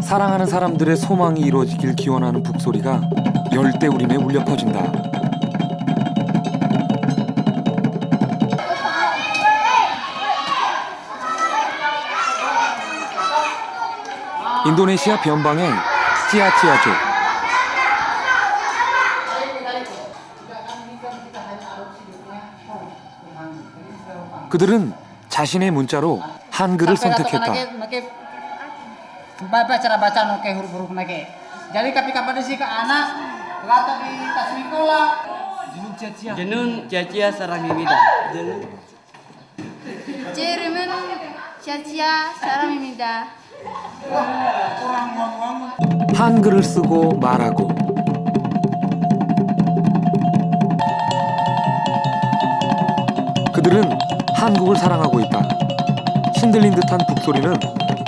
사랑하는 사람들의 소망이 이루어지길 기원하는 북소리가 열대우림에 울려 퍼진다. 인도네시아 변방의 찌아찌아족. 그들은 자신의 문자로 한글을 선택했다. cara baca no kayak huruf-huruf nake. Jadi kepada si ke anak rata di tas sekolah. Jenun cacia sarangimida. 제 이름은 샤치아 사람입니다. 한글을 쓰고 말하고 그들은 한국을 사랑하고 있다. 신들린 듯한 북소리는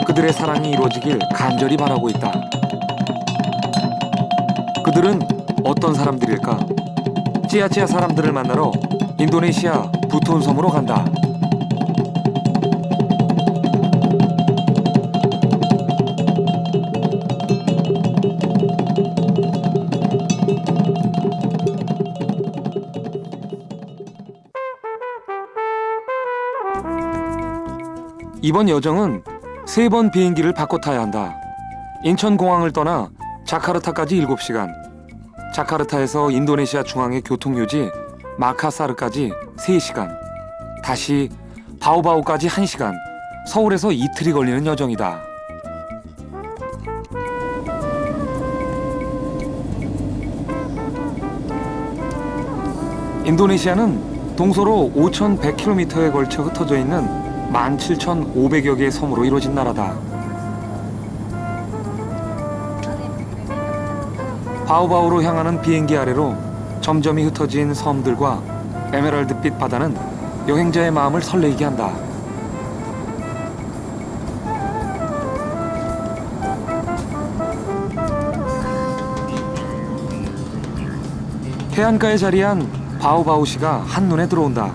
그들의 사랑이 이루어지길 간절히 바라고 있다. 그들은 어떤 사람들일까? 찌아찌아 사람들을 만나러 인도네시아 부톤 섬으로 간다. 이번 여정은 3번 비행기를 바꿔 타야 한다. 인천공항을 떠나 자카르타까지 7시간, 자카르타에서 인도네시아 중앙의 교통요지 마카사르까지 3시간, 다시 바오바오까지 1시간, 서울에서 이틀이 걸리는 여정이다. 인도네시아는 동서로 5,100km에 걸쳐 흩어져 있는 17,500여 개의 섬으로 이루어진 나라다. 바오바오로 향하는 비행기 아래로 점점이 흩어진 섬들과 에메랄드빛 바다는 여행자의 마음을 설레게 한다. 해안가에 자리한 바오바오시가 한눈에 들어온다.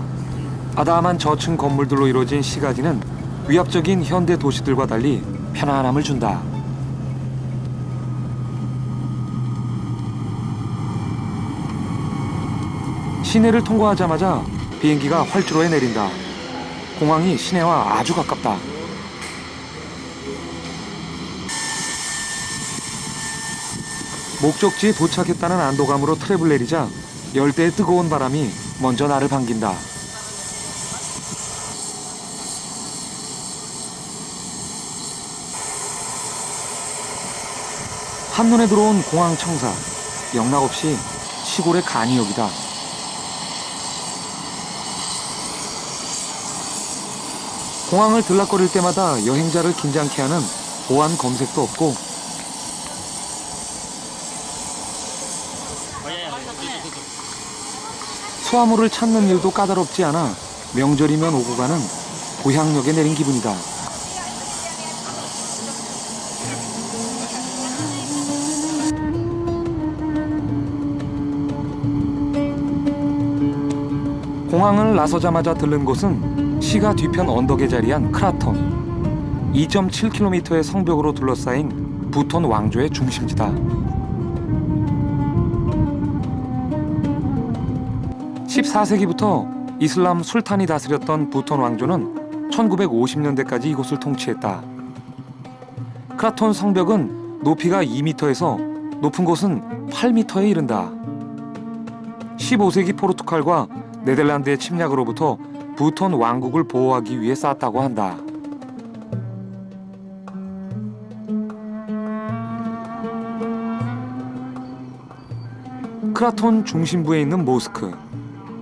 아담한 저층 건물들로 이루어진 시가지는 위압적인 현대 도시들과 달리 편안함을 준다. 시내를 통과하자마자 비행기가 활주로에 내린다. 공항이 시내와 아주 가깝다. 목적지에 도착했다는 안도감으로 트랩을 내리자 열대의 뜨거운 바람이 먼저 나를 반긴다. 한눈에 들어온 공항 청사, 영락없이 시골의 간이역이다. 공항을 들락거릴 때마다 여행자를 긴장케 하는 보안 검색도 없고 수화물을 찾는 일도 까다롭지 않아 명절이면 오고 가는 고향역에 내린 기분이다. 공항을 나서자마자 들른 곳은 시가 뒤편 언덕에 자리한 크라톤. 2.7km의 성벽으로 둘러싸인 부톤 왕조의 중심지다. 14세기부터 이슬람 술탄이 다스렸던 부톤 왕조는 1950년대까지 이곳을 통치했다. 크라톤 성벽은 높이가 2m에서 높은 곳은 8m에 이른다. 15세기 포르투갈과 네덜란드의 침략으로부터 부톤 왕국을 보호하기 위해 쌓았다고 한다. 크라톤 중심부에 있는 모스크.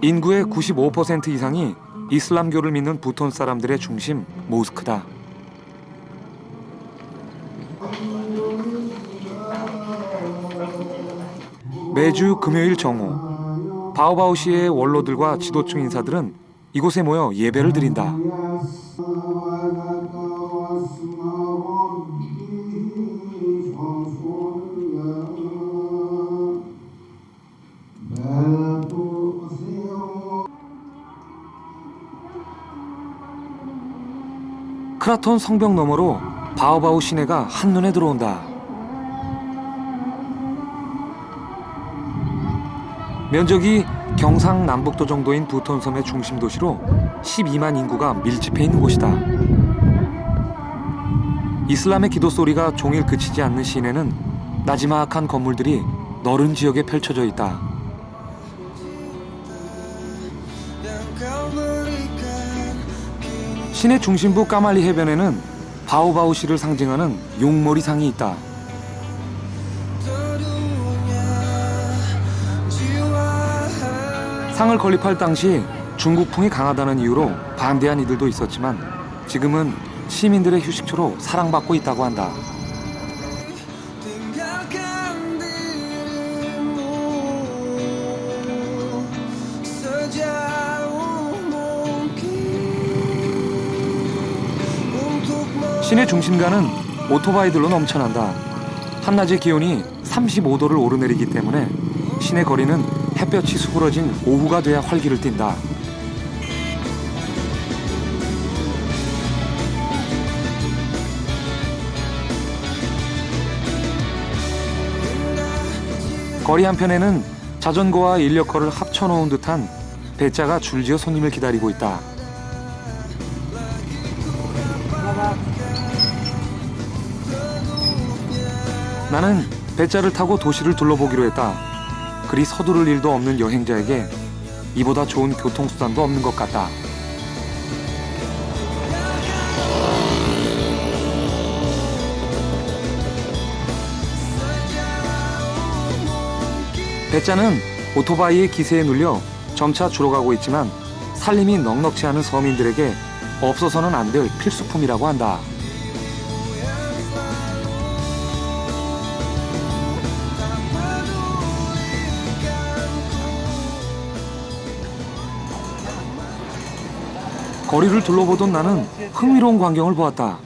인구의 95% 이상이 이슬람교를 믿는 부톤 사람들의 중심 모스크다. 매주 금요일 정오, 바오바오시의 원로들과 지도층 인사들은 이곳에 모여 예배를 드린다. 크라톤 성벽 너머로 바오바오 시내가 한눈에 들어온다. 면적이 경상남북도 정도인 부톤섬의 중심 도시로 12만 인구가 밀집해 있는 곳이다. 이슬람의 기도 소리가 종일 그치지 않는 시내는 나지막한 건물들이 너른 지역에 펼쳐져 있다. 시내 중심부 까말리 해변에는 바오바오시를 상징하는 용머리상이 있다. 상을 건립할 당시 중국풍이 강하다는 이유로 반대한 이들도 있었지만 지금은 시민들의 휴식처로 사랑받고 있다고 한다. 시내 중심가는 오토바이들로 넘쳐난다. 한낮의 기온이 35도를 오르내리기 때문에 시내 거리는 햇볕이 수그러진 오후가 돼야 활기를 띈다. 거리 한편에는 자전거와 인력거를 합쳐놓은 듯한 배짜가 줄지어 손님을 기다리고 있다. 나는 배짜를 타고 도시를 둘러보기로 했다. 그리 서두를 일도 없는 여행자에게 이보다 좋은 교통수단도 없는 것 같다. 배짜는 오토바이의 기세에 눌려 점차 줄어가고 있지만 살림이 넉넉지 않은 서민들에게 없어서는 안 될 필수품이라고 한다. 거리를 둘러보던 나는 흥미로운 광경을 보았다.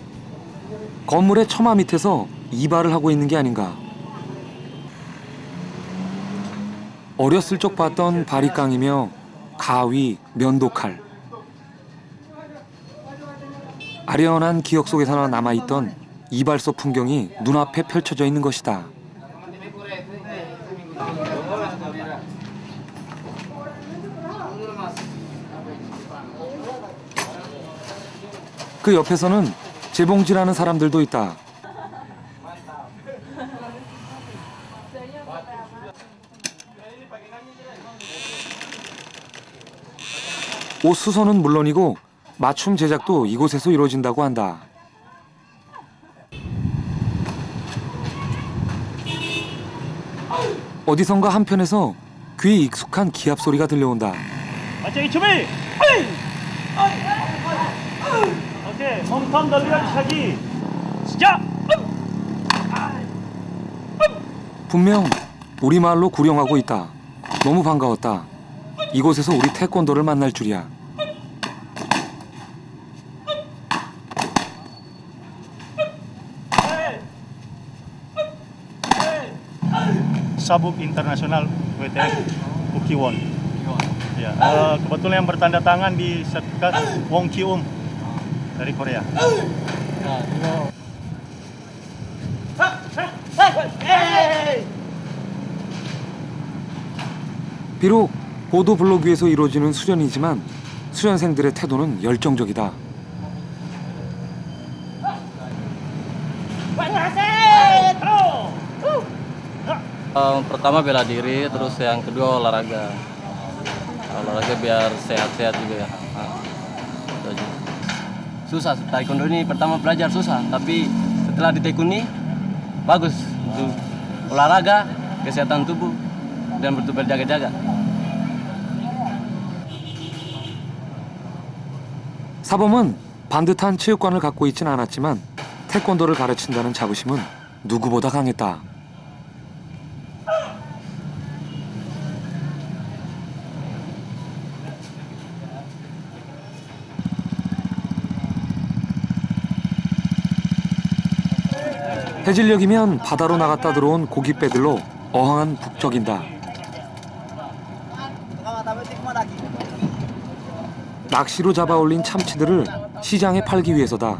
건물의 처마 밑에서 이발을 하고 있는 게 아닌가. 어렸을 적 봤던 바리깡이며 가위, 면도칼. 아련한 기억 속에서나 남아있던 이발소 풍경이 눈앞에 펼쳐져 있는 것이다. 그 옆에서는 재봉질하는 사람들도 있다. 옷 수선은 물론이고 맞춤 제작도 이곳에서 이루어진다고 한다. 어디선가 한편에서 귀에 익숙한 기합 소리가 들려온다. 맞짱이 준비! 오케이, 몸통 돌리기 시작이 시작! 분명 우리말로 구령하고 있다. 너무 반가웠다. 이곳에서 우리 태권도를 만날 줄이야. Sabuk Internasional WTF Ukiwon. Ya, kebetulan yang bertanda tangan di sertifikat Wong Ki-um dari Korea. 비록 보도 블록 위에서 이루어지는 수련이지만 수련생들의 태도는 열정적이다. Pertama bela diri, terus yang kedua olahraga. Olahraga biar sehat-sehat juga ya. Itu aja. Susah, taekwondo ini pertama belajar susah, tapi setelah ditekuni bagus untuk olahraga, kesehatan tubuh, dan betul berjaga-jaga. 사범은 반듯한 체육관을 갖고 있진 않았지만 태권도를 가르친다는 자부심은 누구보다 강했다. 해질녘이면 바다로 나갔다 들어온 고깃배들로 어항은 북적인다. 낚시로 잡아올린 참치들을 시장에 팔기 위해서다.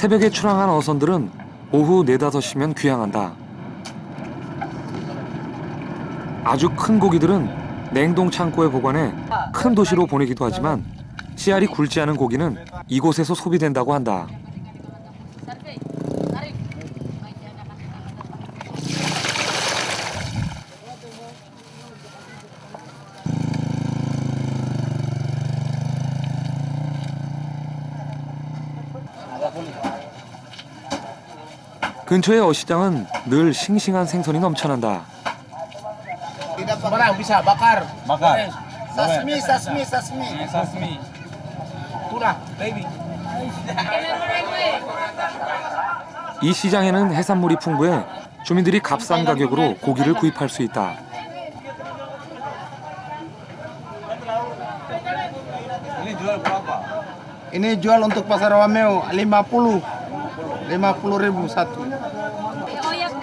새벽에 출항한 어선들은 오후 4-5시면 귀향한다. 아주 큰 고기들은 냉동 창고에 보관해 큰 도시로 보내기도 하지만 씨알이 굵지 않은 고기는 이곳에서 소비된다고 한다. 근처의 어시장은 늘 싱싱한 생선이 넘쳐난다. Barang bisa bakar. Bakar. Sashimi, sashimi, sashimi. Sashimi. Tuna, baby. 이 시장에는 해산물이 풍부해 주민들이 값싼 가격으로 고기를 구입할 수 있다. Ini jual untuk pasar Wameo 50. 50.000 satu.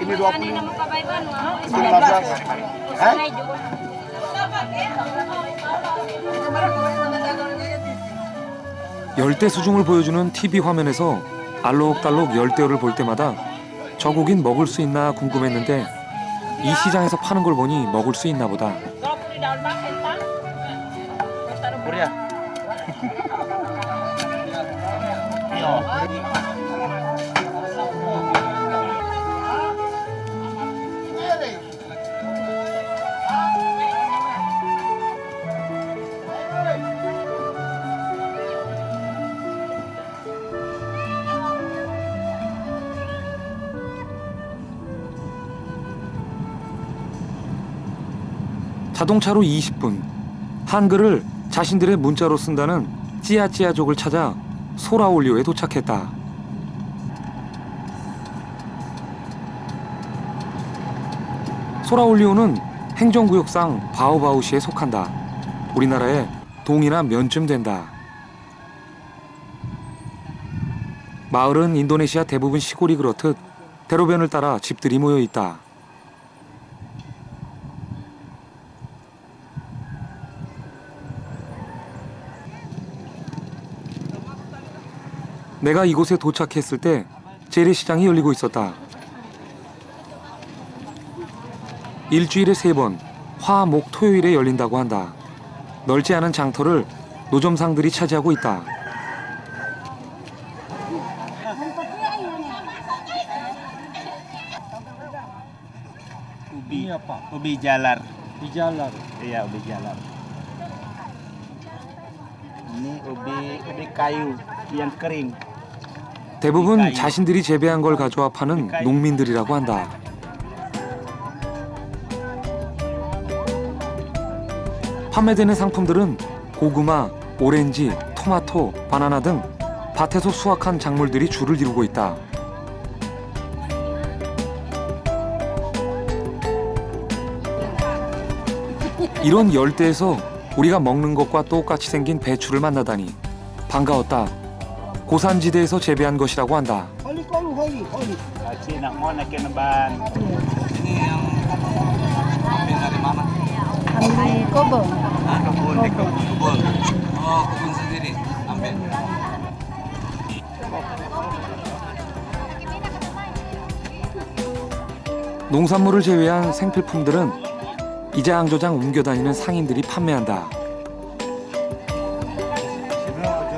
Ini 20. Ini 15. Hah? 열대 수중을 보여주는 TV 화면에서 알록달록 열대어를 볼 때마다 저 고긴 먹을 수 있나 궁금했는데 이 시장에서 파는 걸 보니 먹을 수 있나 보다. 자동차로 20분, 한글을 자신들의 문자로 쓴다는 찌아찌아족을 찾아 소라올리오에 도착했다. 소라올리오는 행정구역상 바오바오시에 속한다. 우리나라의 동이나 면쯤 된다. 마을은 인도네시아 대부분 시골이 그렇듯 대로변을 따라 집들이 모여 있다. 내가 이곳에 도착했을 때 재래시장이 열리고 있었다. 일주일에 3번, 화, 목, 토요일에 열린다고 한다. 넓지 않은 장터를 노점상들이 차지하고 있다. Ubi apa? Ubi jalar. Di jalan. Iya, ubi jalar. Ini ubi kayu yang kering. 대부분 자신들이 재배한 걸 가져와 파는 농민들이라고 한다. 판매되는 상품들은 고구마, 오렌지, 토마토, 바나나 등 밭에서 수확한 작물들이 줄을 이루고 있다. 이런 열대에서 우리가 먹는 것과 똑같이 생긴 배추를 만나다니 반가웠다. 고산지대에서 재배한 것이라고 한다. Aceh nak mau nak kena ban. Ini yang ambil dari mana? Ambil kebun. Kebun. Oh, kebun sendiri. Ambil. 농산물을 제외한 생필품들은 이장저장 옮겨다니는 상인들이 판매한다.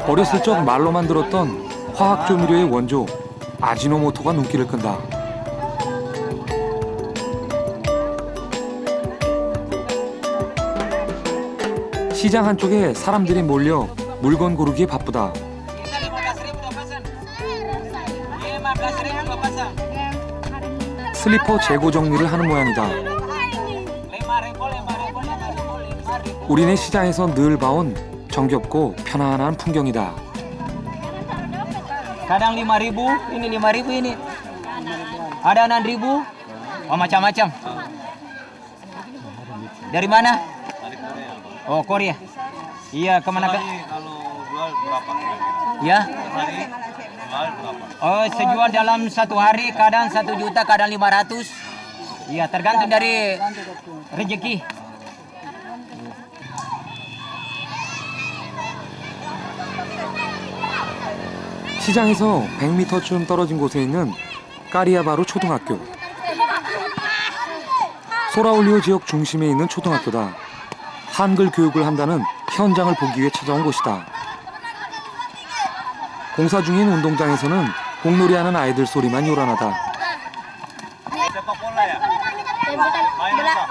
어렸을 적 말로만 들었던 화학조미료의 원조 아지노모토가 눈길을 끈다. 시장 한쪽에 사람들이 몰려 물건 고르기에 바쁘다. 슬리퍼 재고 정리를 하는 모양이다. 우리네 시장에서 늘 봐온 정겹고 편안한 풍경이다. Kadang 5.000, ini 5.000 ini. Ada 6.000. Oh, macam-macam. Dari mana? Oh, Korea. Iya, kemana ke? Kalau jual berapa? Ya. Hari jual berapa? Oh, sejual dalam 1 hari, kadang 1 juta, kadang 500. Iya, tergantung dari rezeki. 시장에서 100m쯤 떨어진 곳에 있는 까리아바루 초등학교. 소라울리오 지역 중심에 있는 초등학교다. 한글 교육을 한다는 현장을 보기 위해 찾아온 곳이다. 공사 중인 운동장에서는 공놀이하는 아이들 소리만 요란하다. Sepak bola ya? Main apa?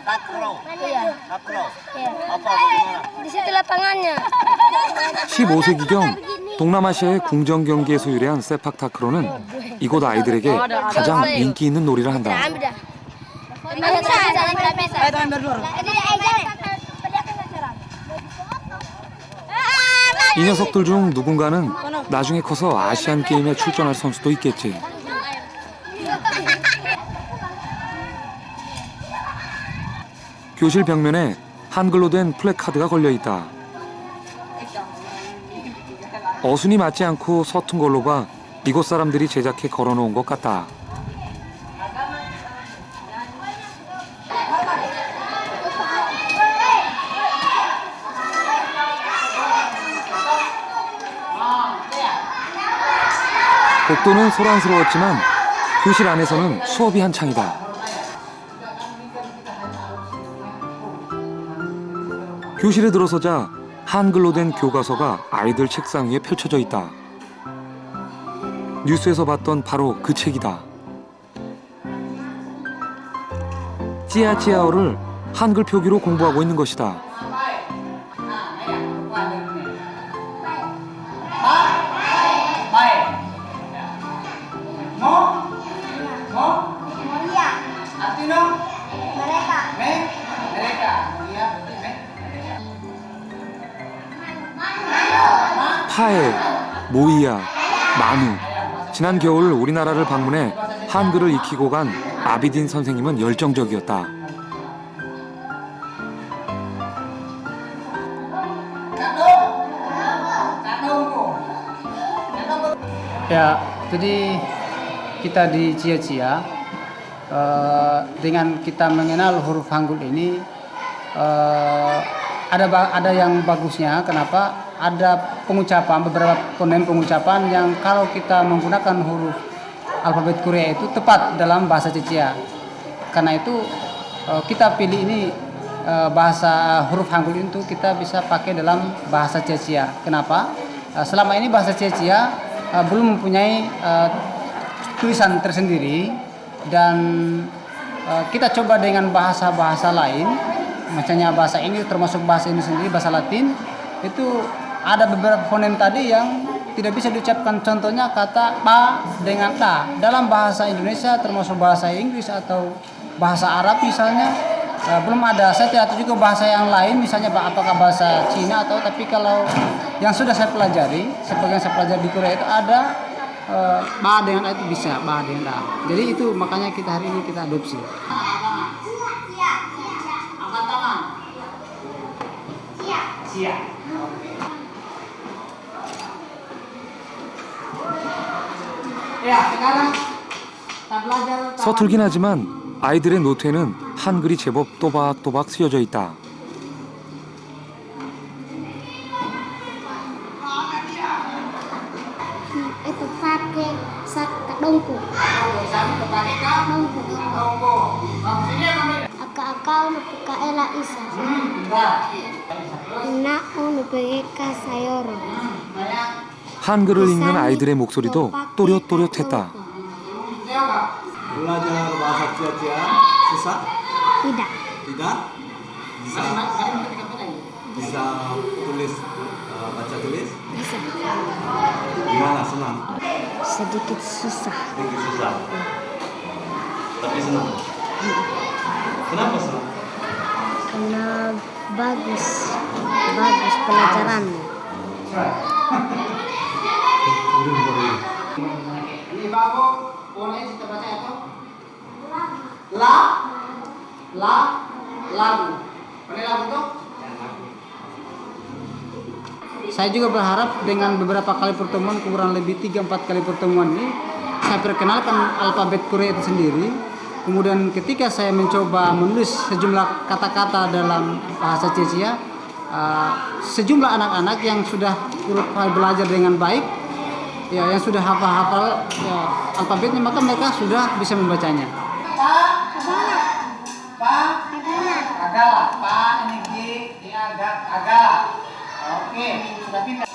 Takraw. Iya. Takraw. Iya. Apa bagaimana? Di situ lapangannya. 15세기경 동남아시아의 궁정 경기에서 유래한 세팍타크로는 이곳 아이들에게 가장 인기 있는 놀이를 한다. 이 녀석들 중 누군가는 나중에 커서 아시안 게임에 출전할 선수도 있겠지. 교실 벽면에 한글로 된 플래카드가 걸려 있다. 어순이 맞지 않고 서툰 걸로 봐 이곳 사람들이 제작해 걸어놓은 것 같다. 복도는 소란스러웠지만 교실 안에서는 수업이 한창이다. 교실에 들어서자 한글로 된 교과서가 아이들 책상 위에 펼쳐져 있다. 뉴스에서 봤던 바로 그 책이다. 찌아찌아어를 한글 표기로 공부하고 있는 것이다. 파에, 모이야, 마누. 지난 겨울 우리나라를 방문해 한글을 익히고 간 아비딘 선생님은 열정적이었다. Ya, jadi kita di Cia-Cia dengan kita mengenal huruf Hangul ini ada yang bagusnya. Kenapa? Ada pengucapan, beberapa fonem pengucapan yang kalau kita menggunakan huruf alfabet Korea itu tepat dalam bahasa Cia-Cia. Karena itu kita pilih ini bahasa huruf Hangul itu kita bisa pakai dalam bahasa Cia-Cia. Kenapa? Selama ini bahasa Cia-Cia belum mempunyai tulisan tersendiri dan kita coba dengan bahasa-bahasa lain, misalnya bahasa Inggris termasuk bahasa ini sendiri, bahasa Latin, itu ada beberapa fonem tadi yang tidak bisa diucapkan. Contohnya kata pa dengan ta dalam bahasa Indonesia termasuk bahasa Inggris atau bahasa Arab misalnya belum ada. Saya tidak tahu juga bahasa yang lain misalnya apakah bahasa Cina atau, tapi kalau yang sudah saya pelajari, sebagian saya pelajari di Korea itu ada ba dengan a itu bisa, ba dengan a. Jadi itu makanya kita hari ini kita adopsi. Angkat tangan. Siap. Ya, sekarang kita belajar. 서툴긴 하지만 아이들의 노트에는 한글이 제법 또박또박 쓰여져 있다. Itu pakai dongku. Akak-akak nu pekaela isa. Enak nu peka sayoro. 한글을 읽는 아이들의 목소리도 또렷또렷했다. Belajar bahasa Cia-Cia susah? Tidak. Tidak? Bisa tulis, baca tulis? Bisa. Gimana, senang? Sedikit susah. Sedikit susah. Tapi senang. Kenapa senang? Karena bagus pelajarannya. Ini bago, boleh kita baca itu. Lagu. Boleh lagu tuh? Saya juga berharap dengan beberapa kali pertemuan, kurang lebih 3-4 kali pertemuan ini, saya perkenalkan alfabet Korea itu sendiri. Kemudian ketika saya mencoba menulis sejumlah kata-kata dalam bahasa Cia-Cia, sejumlah anak-anak yang sudah belajar dengan baik, ya, yang sudah hafal ya, alfabetnya, maka mereka sudah bisa membacanya. Agak, Pak, ini G, ini agak. Oke, sudah pindah.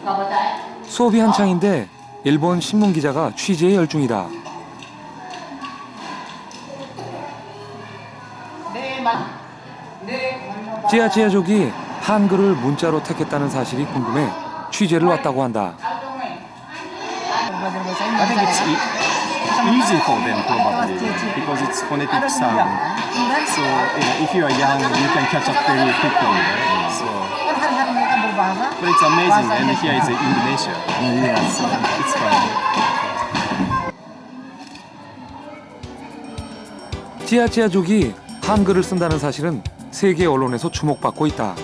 Buka baca ya. 수업이 한창인데 일본 신문 기자가 취재에 열중이다. 찌아찌아족이 한글을 문자로 택했다는 사실이 궁금해 취재를 왔다고 한다. I think it's easy for them probably because it's phonetic sound. So if you are young, you can catch up very quickly. Right? So, but it's amazing, and here is Indonesia. Yeah, so it's fun. 찌아찌아족이 한글을 쓴다는 사실은 세계 언론에서 주목받고 있다.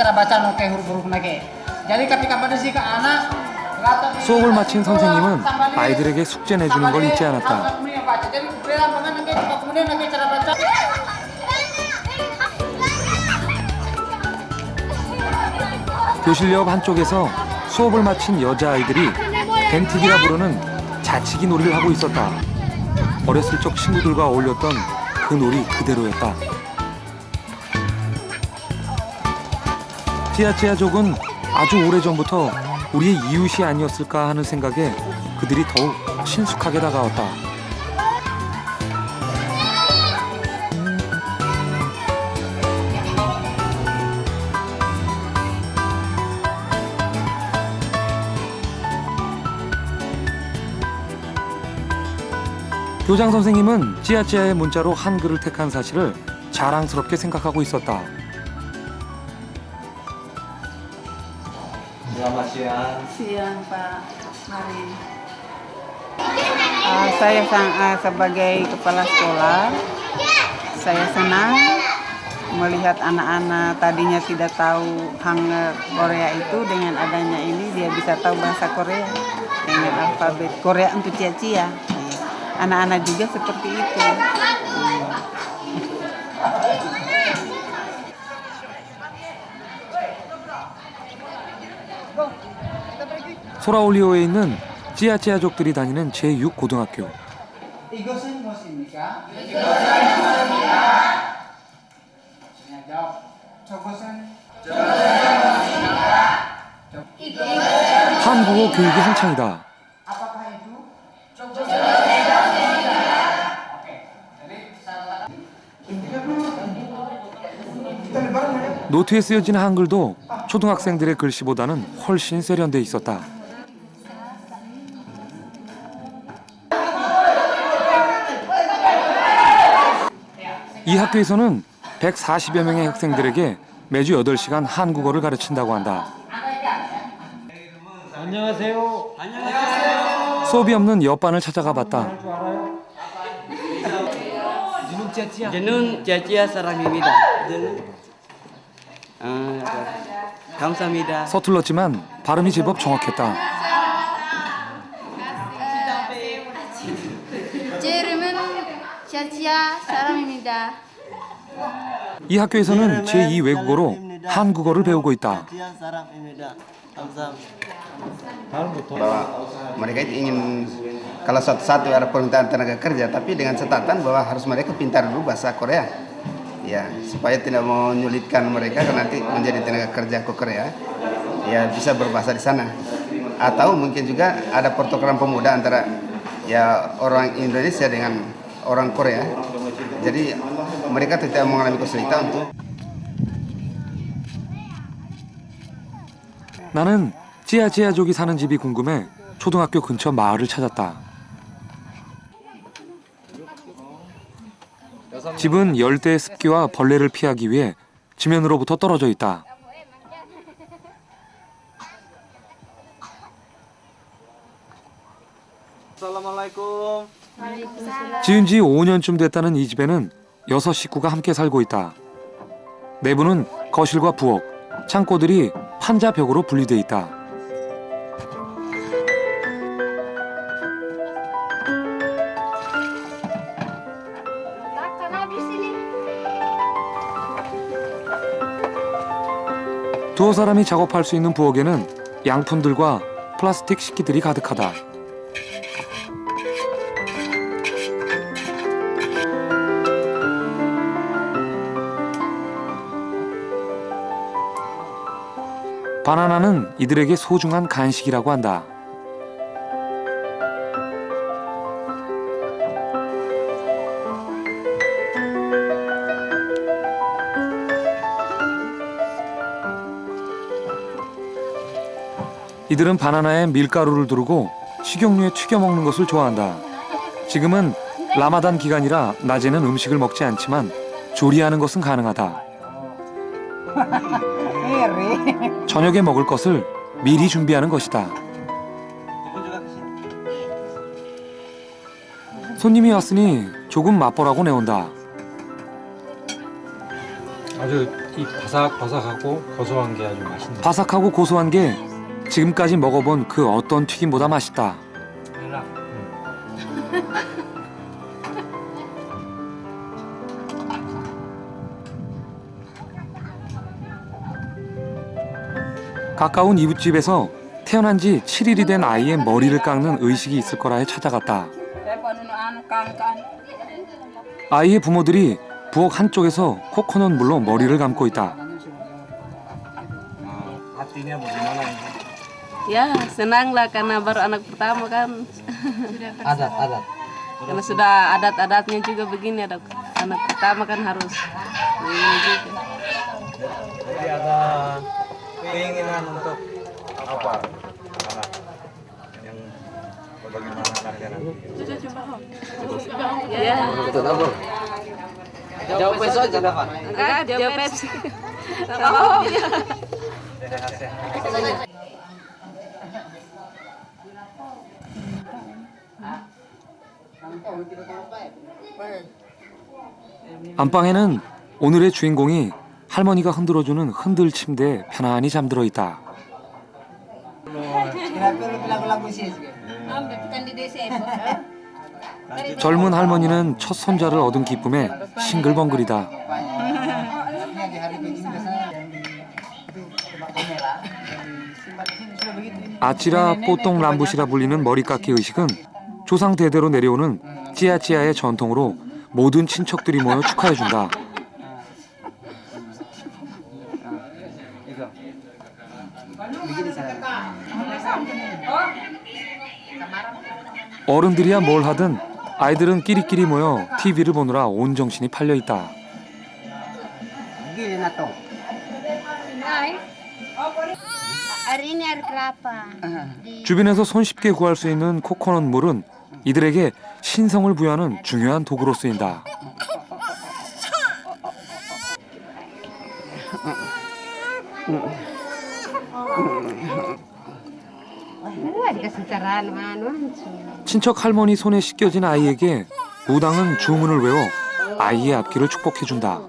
cara baca noke huruf-huruf nake. Jadi ketika pada si ke anak 수업을 마친 선생님은 아이들에게 숙제 내주는 걸 잊지 않았다. Jadi kemudian nake cara baca. 교실 옆 한쪽에서 수업을 마친 여자아이들이 벤틱이라 부르는 자치기 놀이를 하고 있었다. 어렸을 적 친구들과 어울렸던 그 놀이 그대로였다. 찌아찌아족은 아주 오래전부터 우리의 이웃이 아니었을까 하는 생각에 그들이 더욱 친숙하게 다가왔다. 교장 선생님은 찌아찌아의 문자로 한글을 택한 사실을 자랑스럽게 생각하고 있었다. Selamat siang. Siang Pak Marin. Saya sebagai kepala sekolah, saya senang melihat anak-anak tadinya tidak tahu Hangul Korea itu, dengan adanya ini dia bisa tahu bahasa Korea dengan alfabet Korea untuk cia-cia. Anak-anak juga seperti itu. 소라올리오에 있는 찌아찌아족들이 다니는 제6고등학교. Igosin musimika. 한국어 교육이 한창이다. 노트에 쓰여진 한글도 초등학생들의 글씨보다는 훨씬 세련돼 있었다. 이 학교에서는 140여 명의 학생들에게 매주 8시간 한국어를 가르친다고 한다. 안녕하세요. 수업이 없는 옆반을 찾아가 봤다. 저는 찌아찌아 사람입니다. 감사합니다. 서툴렀지만 발음이 제법 정확했다. 제 이름은 찌아찌아 사람입니다. 이 학교에서는 제2 외국어로 한국어를 배우고 있다. Bahwa mereka itu ingin, kalau satu ada permintaan tenaga kerja, tapi dengan catatan bahwa harus mereka pintar dulu bahasa Korea, ya, supaya tidak menyulitkan mereka karena nanti menjadi tenaga kerja ke Korea, ya bisa berbahasa di sana. Atau mungkin juga ada pertukaran pemuda antara ya orang Indonesia dengan orang Korea, jadi mereka tidak mengalami kesulitan untuk. 나는 찌아찌아족이 사는 집이 궁금해 초등학교 근처 마을을 찾았다. 집은 열대의 습기와 벌레를 피하기 위해 지면으로부터 떨어져 있다. Assalamualaikum. 지은 지 5년쯤 됐다는 이 집에는 6식구가 함께 살고 있다. 내부는 거실과 부엌, 창고들이 판자벽으로 분리돼 있다. 두어 사람이 작업할 수 있는 부엌에는 양푼들과 플라스틱 식기들이 가득하다. 바나나는 이들에게 소중한 간식이라고 한다. 이들은 바나나에 밀가루를 두르고 식용유에 튀겨 먹는 것을 좋아한다. 지금은 라마단 기간이라 낮에는 음식을 먹지 않지만 조리하는 것은 가능하다. 저녁에 먹을 것을 미리 준비하는 것이다. 손님이 왔으니 조금 맛보라고 내온다. 아주 이 바삭바삭하고 고소한 게 아주 맛있네. 바삭하고 고소한 게 지금까지 먹어본 그 어떤 튀김보다 맛있다. 가까운 이웃집에서 태어난 지 7일이 된 아이의 머리를 깎는 의식이 있을 거라 해 찾아갔다. 아이의 부모들이 부엌 한쪽에서 코코넛 물로 머리를 감고 있다. Artinya bagaimana ini? Ya, senang lah karena baru anak pertama kan. Adat. Karena sudah adat-adatnya juga begini, anak pertama kan harus begini juga. Jadi ada keinginan untuk apa? Anak yang bagaimana anaknya nanti? Ya. Jawab besok aja Pak. Enggak, jawab Pepsi. Oh, iya. 안방에는 오늘의 주인공이 할머니가 흔들어주는 흔들 침대에 편안히 잠들어 있다. 젊은 할머니는 첫 손자를 얻은 기쁨에 싱글벙글이다. 아찌라 뽀똥 람부시라 불리는 머리 깎기 의식은 조상 대대로 내려오는 찌아찌아의 전통으로 모든 친척들이 모여 축하해준다. 어른들이야 뭘 하든 아이들은 끼리끼리 모여 TV를 보느라 온 정신이 팔려 있다. 주변에서 손쉽게 구할 수 있는 코코넛 물은 이들에게 신성을 부여하는 중요한 도구로 쓰인다. 친척 할머니 손에 씻겨진 아이에게 무당은 주문을 외워 아이의 앞길을 축복해준다.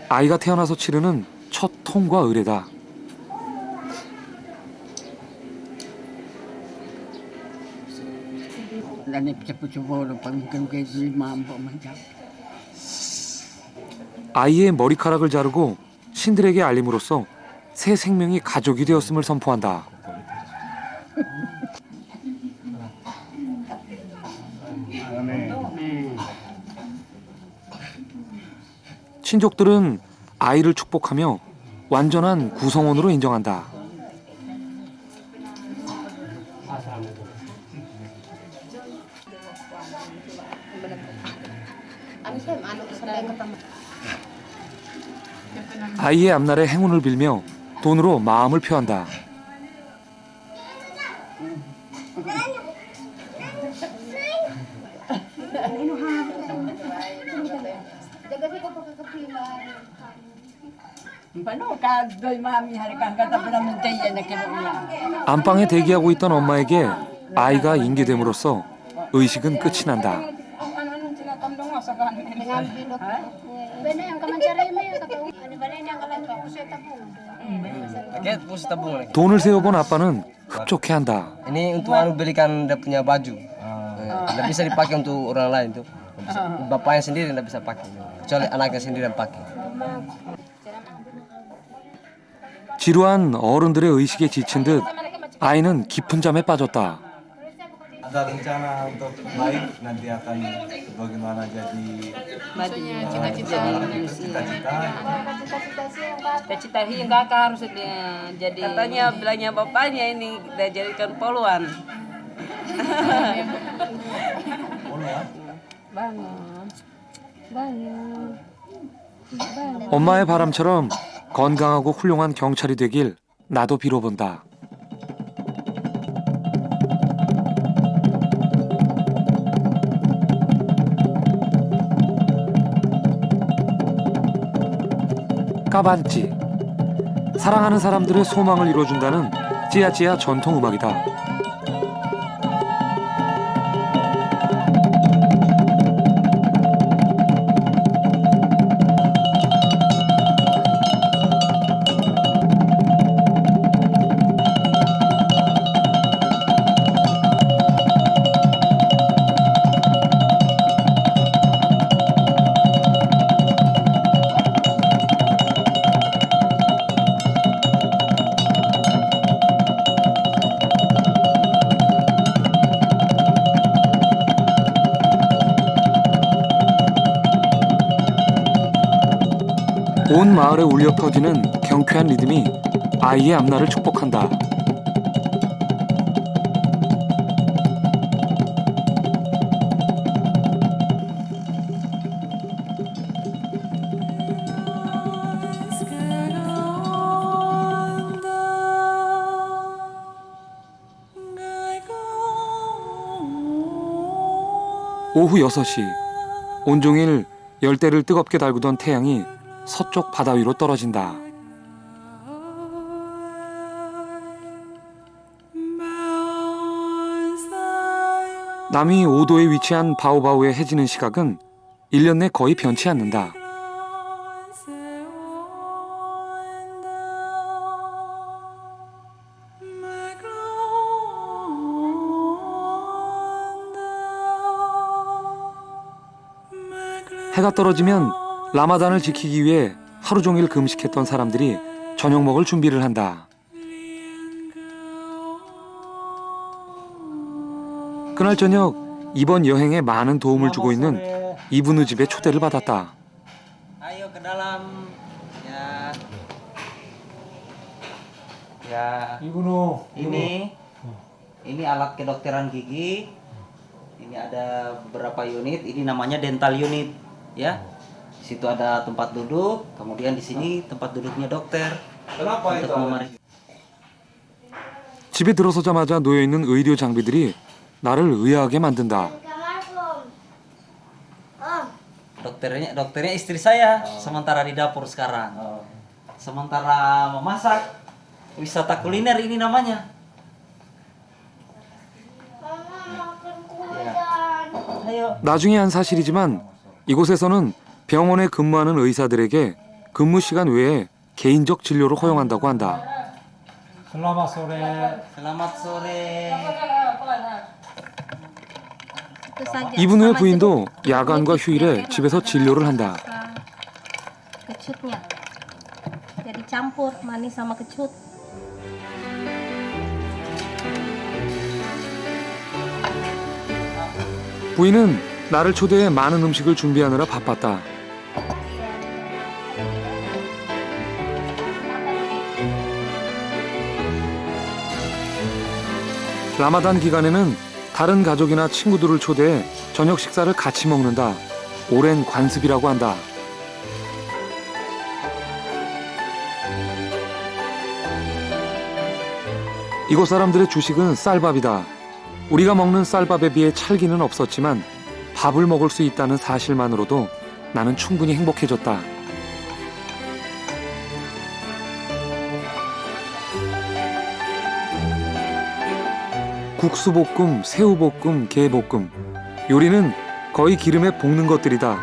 아이가 태어나서 치르는 첫 통과 의례다. 아이의 머리카락을 자르고 신들에게 알림으로써 새 생명이 가족이 되었음을 선포한다. 친족들은 아이를 축복하며 완전한 구성원으로 인정한다. 아이의 앞날에 행운을 빌며 돈으로 마음을 표한다. 안방에 대기하고 있던 엄마에게 아이가 인계됨으로써 의식은 끝이 난다. 돈을 세어본 아빠는 흡족해한다. Ini untuk belikan dia punya baju. Nggak bisa dipakai untuk orang lain tuh. Bapaknya sendiri nggak bisa pakai. Kecuali anaknya sendiri yang pakai. 지루한 어른들의 의식에 지친 듯 아이는 깊은 잠에 빠졌다. Ada rencana untuk baik nanti akan bagaimana jadi Cita-cita hingga harus jadi. Katanya bilangnya bapaknya ini kita jadikan poluan. 엄마의 바람처럼 건강하고 훌륭한 경찰이 되길 나도 빌어본다. 까반찌. 사랑하는 사람들의 소망을 이뤄준다는 찌야찌야 전통 음악이다. 온 마을에 울려 퍼지는 경쾌한 리듬이 아이의 앞날을 축복한다. 오후 6시, 온종일 열대를 뜨겁게 달구던 태양이 서쪽 바다 위로 떨어진다. 남위 5도에 위치한 바오바오의 해지는 시각은 1년 내 거의 변치 않는다. 해가 떨어지면 라마단을 지키기 위해 하루 종일 금식했던 사람들이 저녁 먹을 준비를 한다. 그날 저녁 이번 여행에 많은 도움을 주고 있는 이분우 집에 초대를 받았다. Ayo ke dalam. Ya. Ya. 이분우. Ini alat kedokteran gigi. Ini ada beberapa unit. Ini namanya dental unit, ya. Di situ ada tempat duduk, kemudian di sini tempat duduknya dokter. Kenapa itu? 집에 들어서자마자 놓여있는 의료 장비들이 나를 의아하게 만든다. Dokternya istri saya, sementara di dapur sekarang. Sementara memasak, wisata kuliner ini namanya. 나중에 한 사실이지만 이곳에서는 병원에 근무하는 의사들에게 근무 시간 외에 개인적 진료를 허용한다고 한다. Selamat sore. Selamat sore. 이분우의 부인도 야간과 휴일에 집에서 진료를 한다. Kecutnya. Jadi campur manis sama kecut. 부인은 나를 초대해 많은 음식을 준비하느라 바빴다. 라마단 기간에는 다른 가족이나 친구들을 초대해 저녁 식사를 같이 먹는다. 오랜 관습이라고 한다. 이곳 사람들의 주식은 쌀밥이다. 우리가 먹는 쌀밥에 비해 찰기는 없었지만 밥을 먹을 수 있다는 사실만으로도 나는 충분히 행복해졌다. 국수볶음, 새우볶음, 게볶음. 요리는 거의 기름에 볶는 것들이다.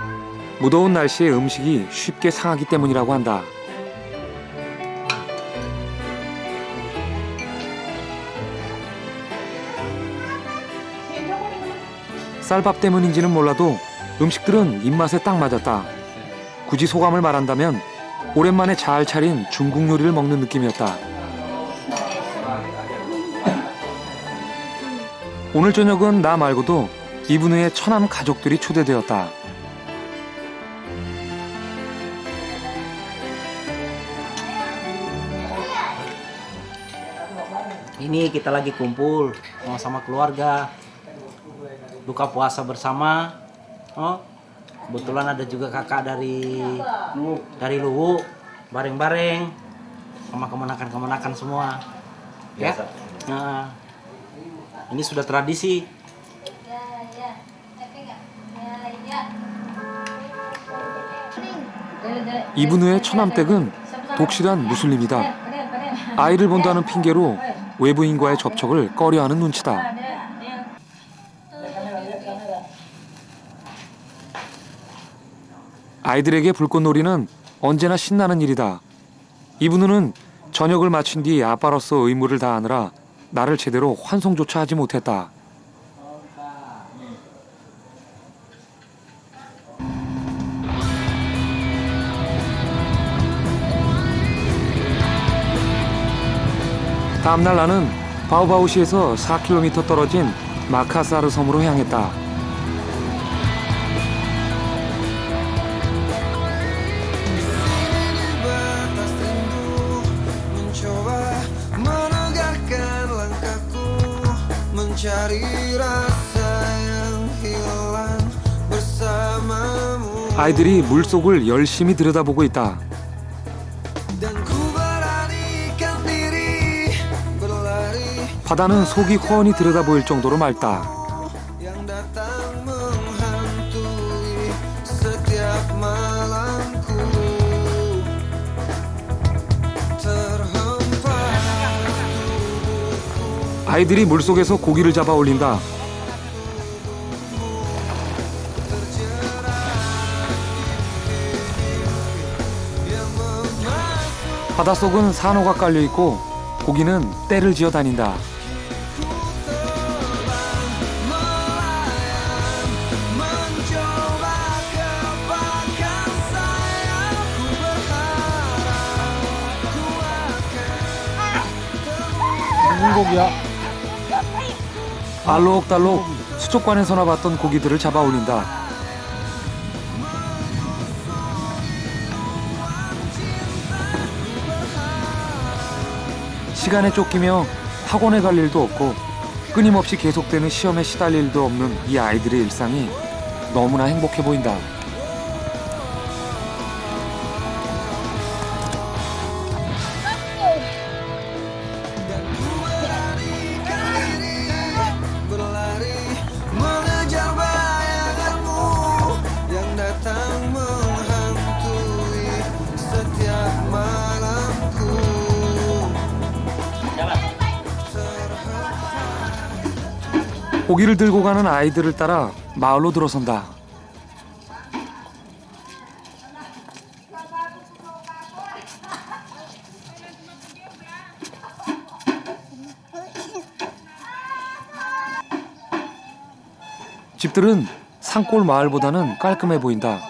무더운 날씨에 음식이 쉽게 상하기 때문이라고 한다. 쌀밥 때문인지는 몰라도 음식들은 입맛에 딱 맞았다. 굳이 소감을 말한다면 오랜만에 잘 차린 중국 요리를 먹는 느낌이었다. 오늘 저녁은 나 말고도 이분의 처남 가족들이 초대되었다. Ini kita lagi kumpul sama keluarga, buka puasa bersama. Oh, kebetulan ada juga kakak dari Luwu, bareng-bareng sama kemenakan semua. Ya. Nah, ini sudah tradisi. 이분의 처남댁은 독실한 무슬림이다. 아이를 본다는 핑계로 외부인과의 접촉을 꺼려하는 눈치다. 아이들에게 불꽃놀이는 언제나 신나는 일이다. 이분은 저녁을 마친 뒤 아빠로서 의무를 다하느라 나를 제대로 환송조차 하지 못했다. 다음날 나는 바오바오시에서 4km 떨어진 마카사르 섬으로 향했다. 아이들이 물속을 열심히 들여다보고 있다. 바다는 속이 훤히 들여다보일 정도로 맑다. 아이들이 물속에서 고기를 잡아 올린다. 바닷속은 산호가 깔려 있고 고기는 떼를 지어 다닌다. 무슨 고기야? 알록달록 수족관에서나 봤던 고기들을 잡아 올린다. 시간에 쫓기며 학원에 갈 일도 없고 끊임없이 계속되는 시험에 시달릴 일도 없는 이 아이들의 일상이 너무나 행복해 보인다. 고기를 들고 가는 아이들을 따라 마을로 들어선다. 집들은 산골 마을보다는 깔끔해 보인다.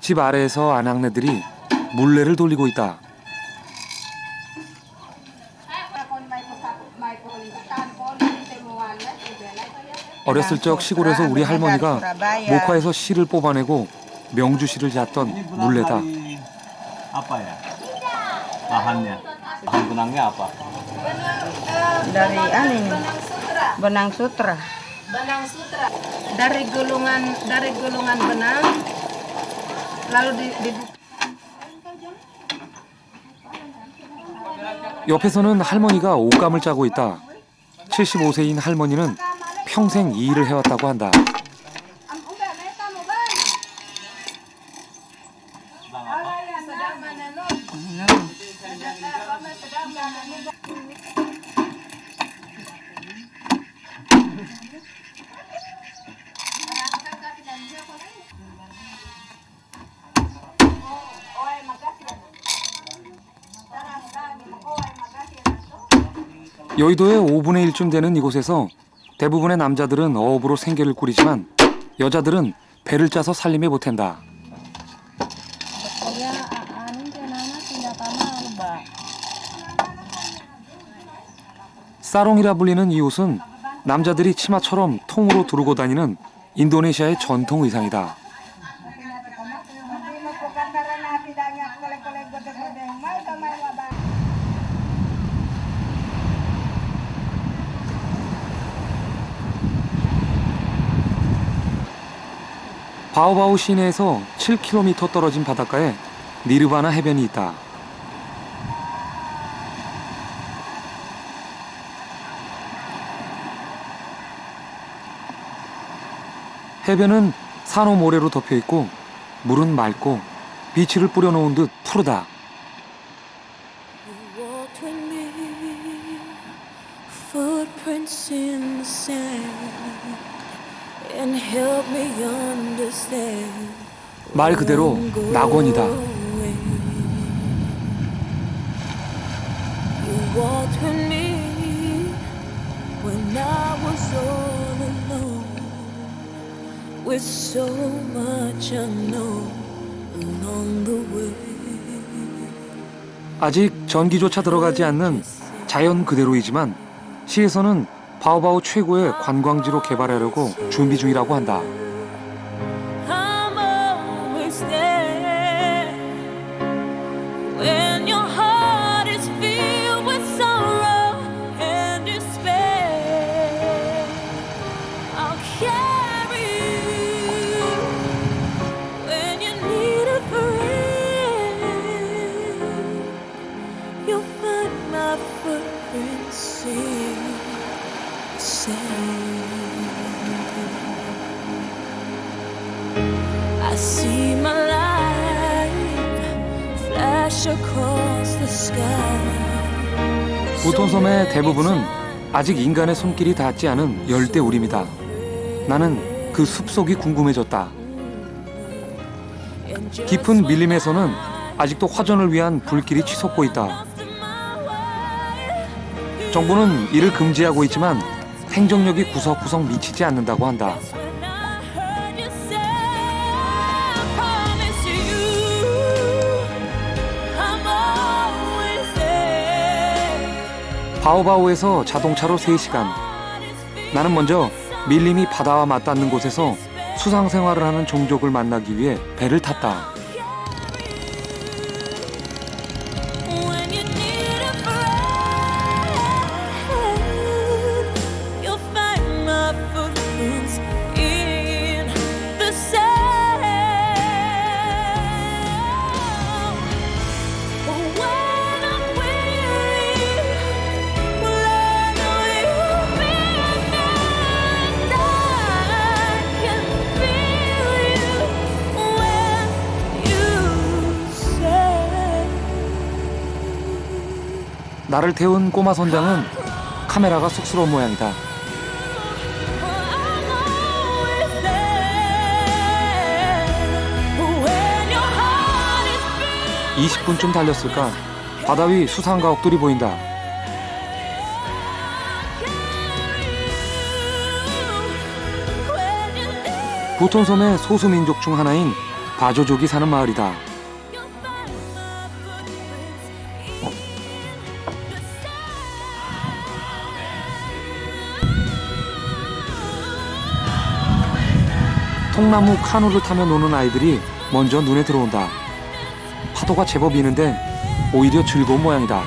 집 아래에서 아낙네들이 물레를 돌리고 있다. 어렸을 적 시골에서 우리 할머니가 목화에서 실을 뽑아내고 명주실을 잤던 물레다. Apa ya? Bahannya. Bahan benangnya apa? Dari benang sutra. Benang sutra. Dari gulungan benang lalu dibuka. 옆에서는 할머니가 옷감을 짜고 있다. 75세인 할머니는 평생 이 일을 해왔다고 한다. 여의도의 5분의 1쯤 되는 이곳에서 대부분의 남자들은 어업으로 생계를 꾸리지만 여자들은 배를 짜서 살림에 보탠다. 사롱이라 불리는 이 옷은 남자들이 치마처럼 통으로 두르고 다니는 인도네시아의 전통 의상이다. 바오바오 시내에서 7km 떨어진 바닷가에 니르바나 해변이 있다. 해변은 산호 모래로 덮여 있고 물은 맑고 비치를 뿌려놓은 듯 푸르다. 말 그대로 낙원이다. With so much unknown along the way. 아직 전기조차 들어가지 않는 자연 그대로이지만 시에서는 바오바오 최고의 관광지로 개발하려고 준비 중이라고 한다. I'm always there when your heart is filled with sorrow and despair. I'll carry you when you need a friend. You'll find my footprints in the sand. I see my life flash across the sky. 부톤섬의 대부분은 아직 인간의 손길이 닿지 않은 열대우림이다. 나는 그 숲속이 궁금해졌다. 깊은 밀림에서는 아직도 화전을 위한 불길이 치솟고 있다. 정부는 이를 금지하고 있지만 행정력이 구석구석 미치지 않는다고 한다. 바오바오에서 자동차로 3시간. 나는 먼저 밀림이 바다와 맞닿는 곳에서 수상 생활을 하는 종족을 만나기 위해 배를 탔다. You'll find my footprints in the sand. When I'm weary, well, I know you'll be and I can feel you when you say. 나를 태운 꼬마 선장은 카메라가 쑥스러운 모양이다. 20분쯤 달렸을까? 바다 위 수상가옥들이 보인다. 부톤섬의 소수민족 중 하나인 바조족이 사는 마을이다. 통나무 카누를 타며 노는 아이들이 먼저 눈에 들어온다. 파도가 제법 이는데 오히려 즐거운 모양이다.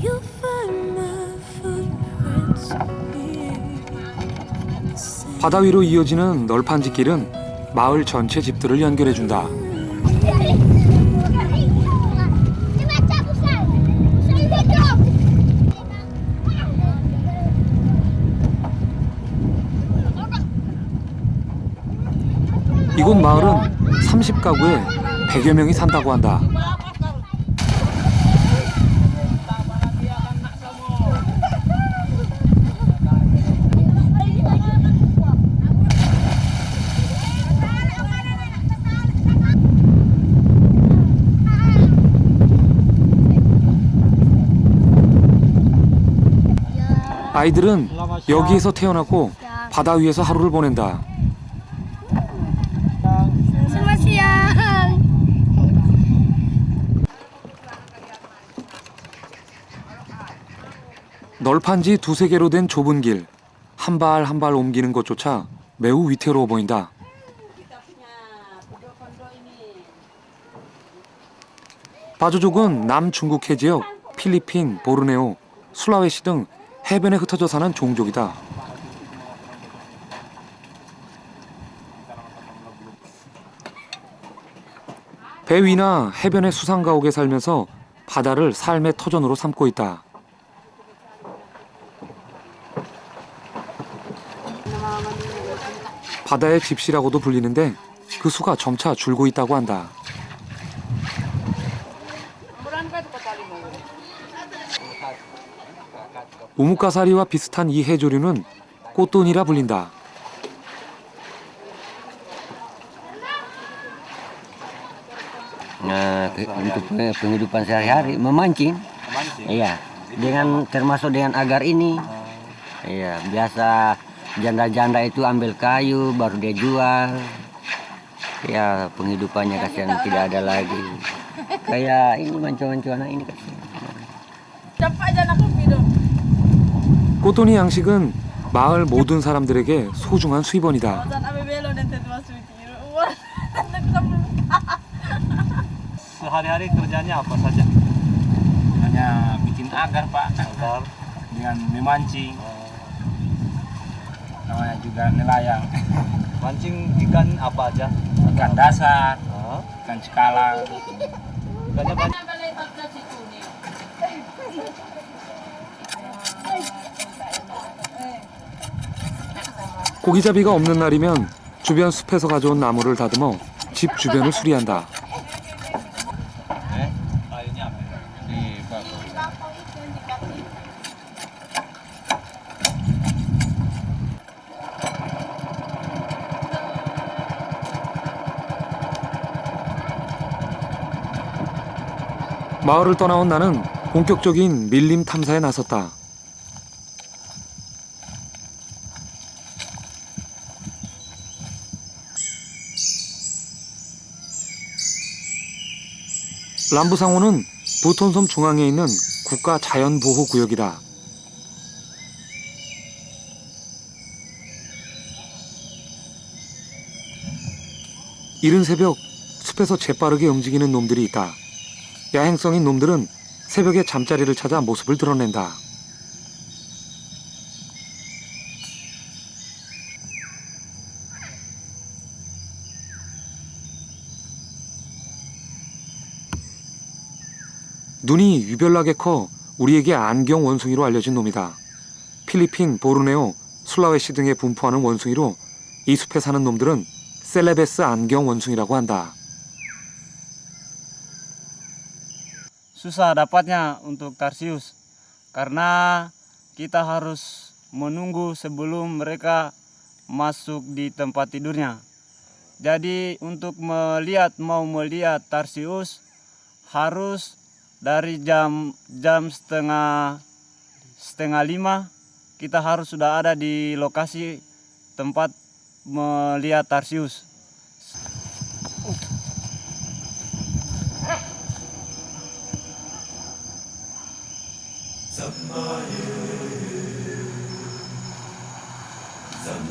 You'll find my footprints in the sand. 바다 위로 이어지는 널판지 길은 마을 전체 집들을 연결해준다. 이곳 마을은 30가구에 100여 명이 산다고 한다. 아이들은 여기에서 태어났고 바다 위에서 하루를 보낸다. Selamat siang. 널판지 두세 개로 된 좁은 길, 한 발 한 발 옮기는 것조차 매우 위태로워 보인다. 바조족은 남중국 해지역, 필리핀, 보르네오, 술라웨시 등 해변에 흩어져 사는 종족이다. 배 위나 해변의 수상가옥에 살면서 바다를 삶의 터전으로 삼고 있다. 바다의 집시라고도 불리는데 그 수가 점차 줄고 있다고 한다. 우뭇가사리와 비슷한 이 해조류는 꽃돈이라 불린다. Untuk penghidupan sehari-hari memancing. Iya, dengan termasuk dengan agar ini. Iya, biasa janda-janda itu ambil kayu baru dia jual. Ya, penghidupannya kasihan tidak ada lagi. Kayak ini mancuan-mancuan ini kasihan. 꽃돈이 양식은 마을 모든 사람들에게 소중한 수입원이다. Sehari-hari kerjanya apa saja? Hanya bikin agar, Pak. Agar dengan memancing. Namanya juga nelayan. Mancing ikan apa aja? Ikan dasar, ikan cekalang. Ikannya banyak. 고기잡이가 없는 날이면 주변 숲에서 가져온 나무를 다듬어 집 주변을 수리한다. 마을을 떠나온 나는 본격적인 밀림 탐사에 나섰다. 람부상호는 부톤섬 중앙에 있는 국가 자연보호구역이다. 이른 새벽 숲에서 재빠르게 움직이는 놈들이 있다. 야행성인 놈들은 새벽에 잠자리를 찾아 모습을 드러낸다. 눈이 유별나게 커 우리에게 안경 원숭이로 알려진 놈이다. 필리핀, 보르네오, 술라웨시 등에 분포하는 원숭이로 이 숲에 사는 놈들은 셀레베스 안경 원숭이라고 한다. Susah dapatnya untuk tarsius karena kita harus menunggu sebelum mereka masuk di tempat tidurnya. Jadi untuk mau melihat tarsius harus dari jam setengah 5 kita harus sudah ada di lokasi tempat melihat tarsius.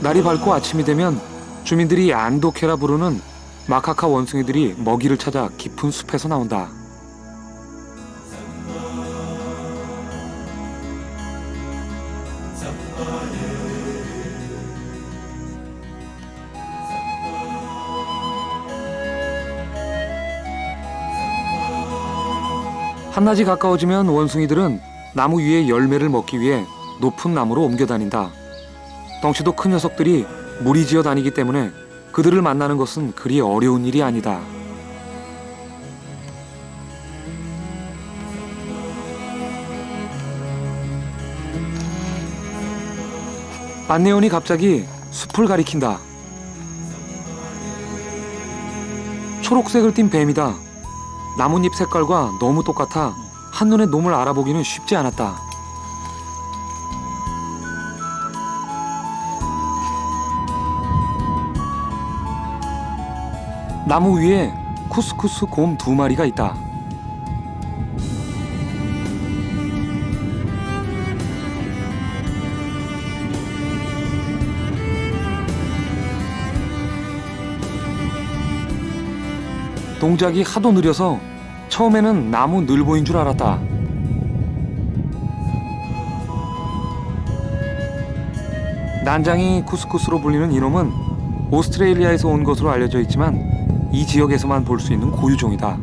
날이 밝고 아침이 되면 주민들이 안도케라 부르는 마카카 원숭이들이 먹이를 찾아 깊은 숲에서 나온다. 한낮이 가까워지면 원숭이들은 나무 위에 열매를 먹기 위해 높은 나무로 옮겨 다닌다. 덩치도 큰 녀석들이 무리지어 다니기 때문에 그들을 만나는 것은 그리 어려운 일이 아니다. 안내원이 갑자기 숲을 가리킨다. 초록색을 띤 뱀이다. 나뭇잎 색깔과 너무 똑같아 한눈에 놈을 알아보기는 쉽지 않았다. 나무 위에 쿠스쿠스 곰 2마리가 있다. 동작이 하도 느려서 처음에는 나무 늘보인 줄 알았다. 난장이 쿠스쿠스로 불리는 이놈은 오스트레일리아에서 온 것으로 알려져 있지만 이 지역에서만 볼 수 있는 고유종이다.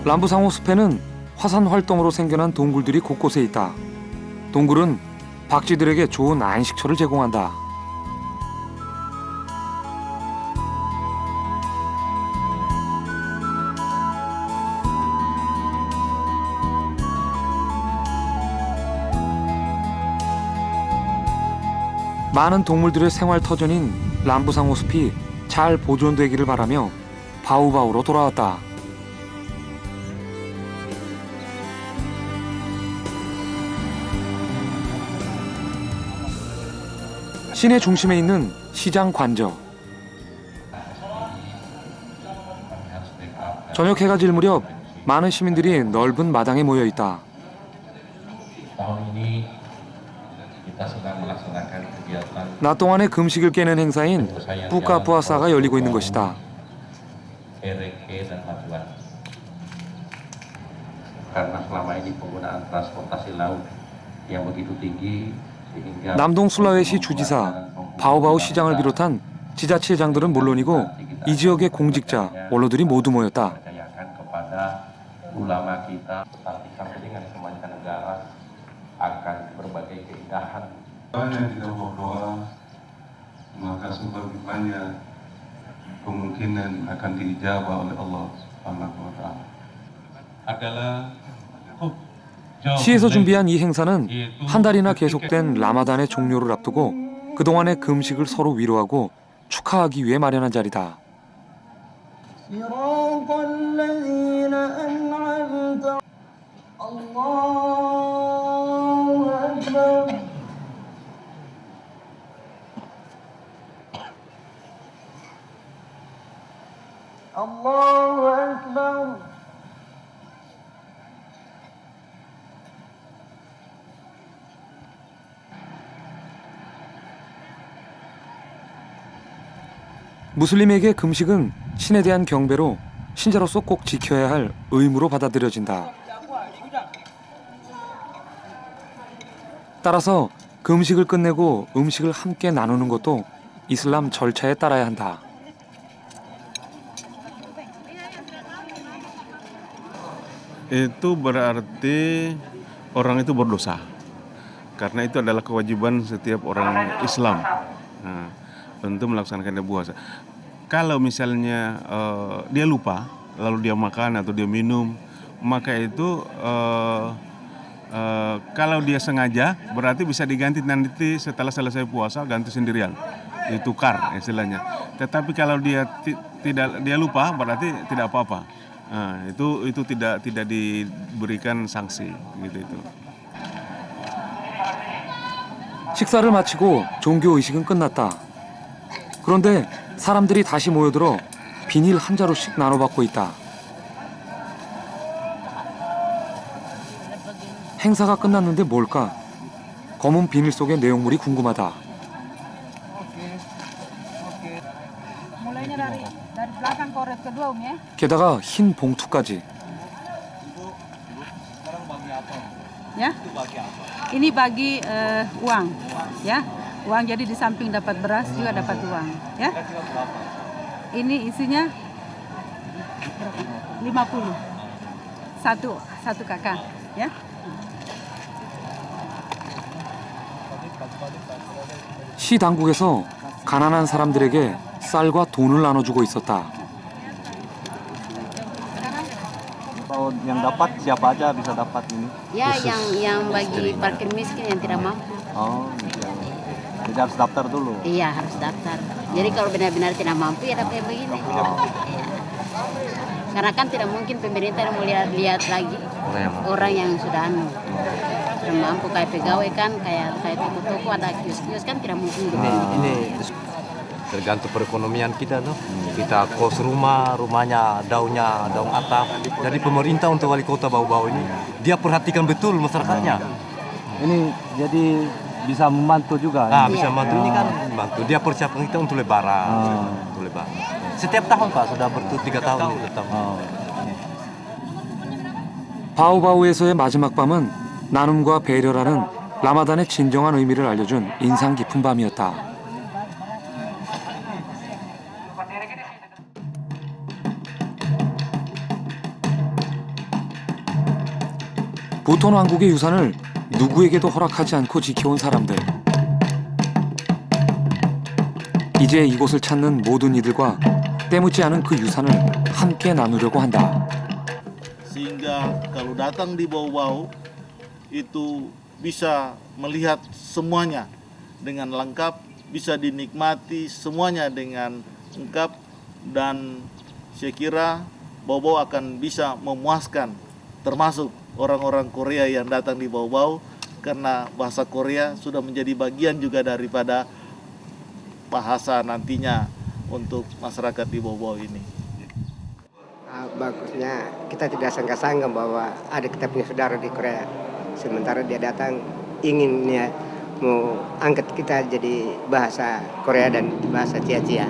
람부상호 숲에는 화산 활동으로 생겨난 동굴들이 곳곳에 있다. 동굴은 박쥐들에게 좋은 안식처를 제공한다. 많은 동물들의 생활 터전인 람부상호 숲이 잘 보존되기를 바라며 바우바우로 돌아왔다. 시내 중심에 있는 시장 관저. 저녁 해가 질 무렵 많은 시민들이 넓은 마당에 모여 있다. 낮 동안의 금식을 깨는 행사인 부ka puasa가 열리고 있는 것이다. Karena selama ini penggunaan transportasi laut yang begitu tinggi sehingga 남동 술라웨시 주지사 바오바오 시장을 비롯한 지자체장들은 물론이고 이 지역의 공직자, 원로들이 모두 모였다. kepada ulama kita tetapi sampai dengan kemancanegara akan berbagai keindahan. Banyak kita berdoa, maka semakin banyak kemungkinan akan diijabah oleh Allah Subhanahu wa Ta'ala. Adalah 시에서 준비한 이 행사는 한 달이나 계속된 라마단의 종료를 앞두고 그동안의 금식을 서로 위로하고 축하하기 위해 마련한 자리다. 무슬림에게 금식은 신에 대한 경배로 신자로서 꼭 지켜야 할 의무로 받아들여진다. 따라서 금식을 끝내고 음식을 함께 나누는 것도 이슬람 절차에 따라야 한다. Itu berarti orang itu berdosa. Karena itu adalah kewajiban setiap orang Islam. Nah, untuk melaksanakan puasa. Kalau misalnya dia lupa, lalu dia makan atau dia minum, maka itu kalau dia sengaja, berarti bisa diganti nanti setelah selesai puasa, ganti sendirian, ditukar istilahnya. Tetapi kalau dia dia lupa, berarti tidak apa-apa. Nah, itu tidak diberikan sanksi gitu itu. 식사를 마치고 종교 의식은 끝났다. 그런데 사람들이 다시 모여들어 비닐 한 자루씩 나눠받고 있다. 행사가 끝났는데 뭘까? 검은 비닐 속의 내용물이 궁금하다. 게다가 흰 봉투까지. Ya, ini bagi uang, ya. Uang jadi di samping dapat beras juga dapat uang, ya. Ini isinya 50. Satu kakak, ya. 시 당국에서 가난한 사람들에게 쌀과 돈을 나눠주고 있었다. Yang dapat siapa aja bisa dapat ini? Ya, yang bagi parkir miskin yang tidak mampu. Oh, jadi harus daftar dulu. Iya, harus daftar. Jadi kalau benar-benar tidak mampu ya dapat begini. Iya. Karena kan tidak mungkin pemerintah mau lihat lagi orang yang sudah sudah mampu kayak pegawai kan, kayak toko-toko ada kios-kios kan tidak mungkin. Ini tergantung perekonomian kita tuh. Kita kos rumahnya daun atap. Jadi pemerintah untuk wali kota Bau-Bau ini dia perhatikan betul masyarakatnya. Ini jadi bisa membantu juga. Nah, bisa membantu ini kan membantu. Dia persiapkan kita untuk lebaran. Untuk lebaran. Setiap tahun Pak, sudah 3 tahun. 바오바오에서의 마지막 밤은 나눔과 배려라는 라마단의 진정한 의미를 알려준 인상 깊은 밤이었다. 부톤 왕국의 유산을 누구에게도 허락하지 않고 지켜온 사람들. 이제 이곳을 찾는 모든 이들과 때묻지 않은 그 유산을 함께 나누려고 한다. Sehingga kalau datang di Bau-Bau itu bisa melihat semuanya dengan lengkap, bisa dinikmati semuanya dengan lengkap, dan saya kira Bau-Bau akan bisa memuaskan termasuk orang-orang Korea yang datang di Bau-Bau, karena bahasa Korea sudah menjadi bagian juga daripada bahasa nantinya untuk masyarakat di Bau-Bau ini. Bagusnya kita tidak sangka-sangka bahwa ada kita punya saudara di Korea. Sementara dia datang ingin mau angkat kita jadi bahasa Korea dan bahasa Cia-Cia.